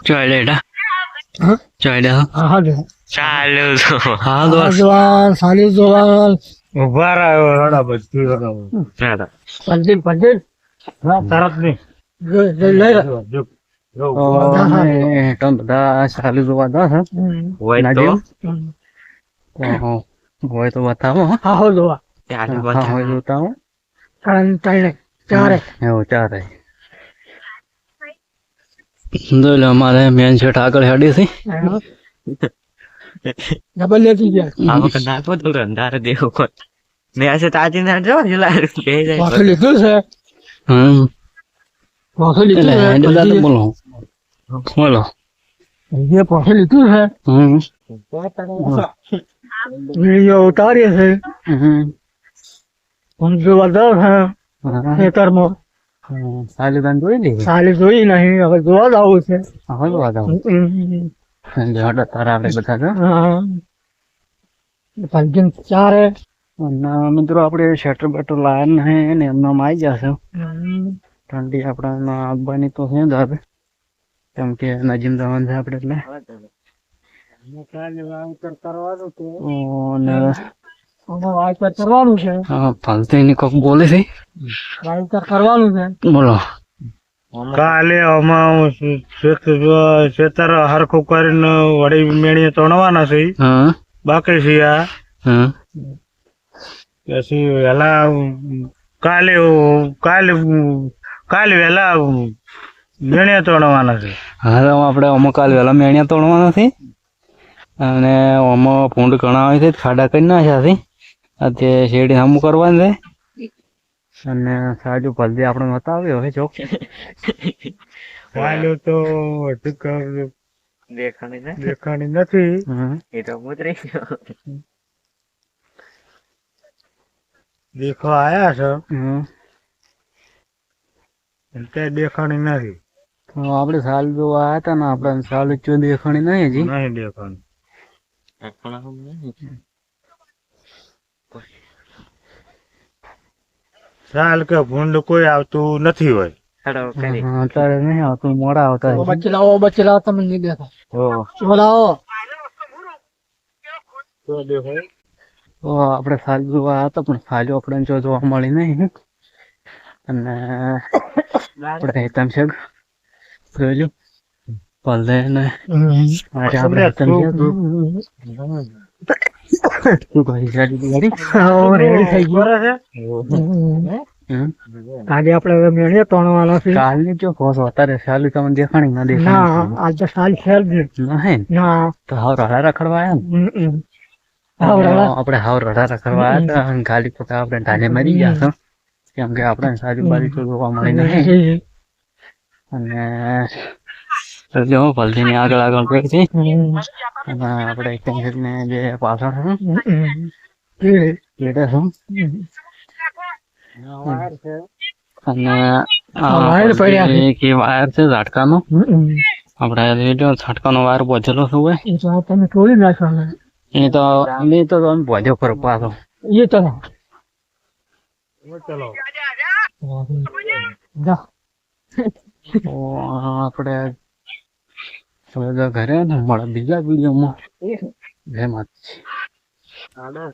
Trời đây đó. Hả? Trời đây hả? હા દે ચાલુ તો હા જવાન સાલી જવાન ઉભા રહ્યો રડા બધી રડા પંજીલ પંજીલ ના તરત નહીં લઈ જો તમે બધા ચાલુ જોવા દો હે હોય તો નાજીમ હોય તો બતાવો હો. હા હો જોવા ચાલુ બતાવો હોય બતાવો ત્રણ ચારે એવું ચાલે જોઈ લો અમારે મેન શેઠ આગળ હેડી છે ડબલ લેતી ગયા આવો કે નાખો તો રંધાર દેવો કોણ મેં આસે તાજી ના જો જલા બે જાય પાછળ લીધું છે પાછળ લીધું એટલે છે હેડી દાદા બોલો બોલો જે પાછળ લીધું છે વિડીયો ઉતારીએ છે હું જોવા દઉં છે ખેતરમાં સાલી દાન જોઈ લીધી સાલી જોઈ નહીં હવે જોવા જ આવું છે હવે જોવા દઉં હડા તારા આપણે બધા જો હા પંજીલ ચારે અને મિત્રો આપણે શેટર બેટર લાયા નહીં ને એમનામ આવી જશે ઠંડી આપણા આવવાની તો છે જ હવે કેમ કે નજીમ જવાનું છે આપણે એટલે અને વાવેતર કરવાનું છે ફલતીની કોક બોલે છે વાવેતર કરવાનું છે બોલો કાલે આમાં ખેતર હરખું કરીને વળી મેળીએ તોડવાના છે હા બાકી છે આ હા પછી વહેલા કાલે કાલે કાલે વહેલા મેળીએ તોડવાના છે હા તો આપણે અમુક કાલ વહેલા મેણિયા તોડવાના છે અને આમાં ભૂંડ ઘણા આવે છે ખાડા કરી નાખ્યા છે અત્યારે શેરડી સામું કરવાનું છે અને સાજુ ભલદી આપણે બતાવ્યો હવે ચોક કાલે તો દેખાણી નથી એ તો ઉતરી ગયો દેખવા આયા છે હમ તે દેખાણી નથી તો આપણે સાલ જોવા આવ્યા હતા ને આપણે સાલ ચો દેખાણી નહીં હજી નહીં દેખાણી ચાલ કે ભૂંડ કોઈ આવતું નથી હોય અત્યારે નહીં આવતું મોડા આવતા હશે. બચ્ચે લાવો તમે નહીં દેખા ઓહ. બોલાવો તો આપણે સાલ જોવા આવ્યા હતા પણ સાજો આપણે જો જોવા મળી નહીં અને આપણે હેતમ છે જોયું ભલે ને આજે આપણે હેતમ છે શું કહી ગાડી રેડી થઈ ગયું આજે આપણે હવે મેળીએ તોડવાનો છે કાલની જો કોસ અત્યારે સાલું તમને દેખાણી ના ના દેખાણી આજ તો સાલ છે જ નહીં ના તો હાવ રડા રખડવા આવ્યા ને હાવ રડા. આપણે હાવ રડા રખડવા આવ્યા હતા અને ગાડી પોતા આપણે ઢાલે મરી ગયા છો કેમ કે આપણે સાજુ બાજુ તો જોવા મળી નહીં અને જો ભલતી ની આગળ આગળ ગઈ છે અને આપણે એક ને જે પાછળ છે પેટે છું અને વાયર પડ્યા છે. એક વાયર છે ઝાટકાનો આપણે જો ઝાટકાનો વાયર બોજેલો છે હોય એ તો તમે તોડી નાખવાના એ તો તમે બોજો કરો પાછો એ તો ચલો જા તો આપણે હવે તો ઘરે ને મળે બીજા વિડીયોમાં જય માતાજી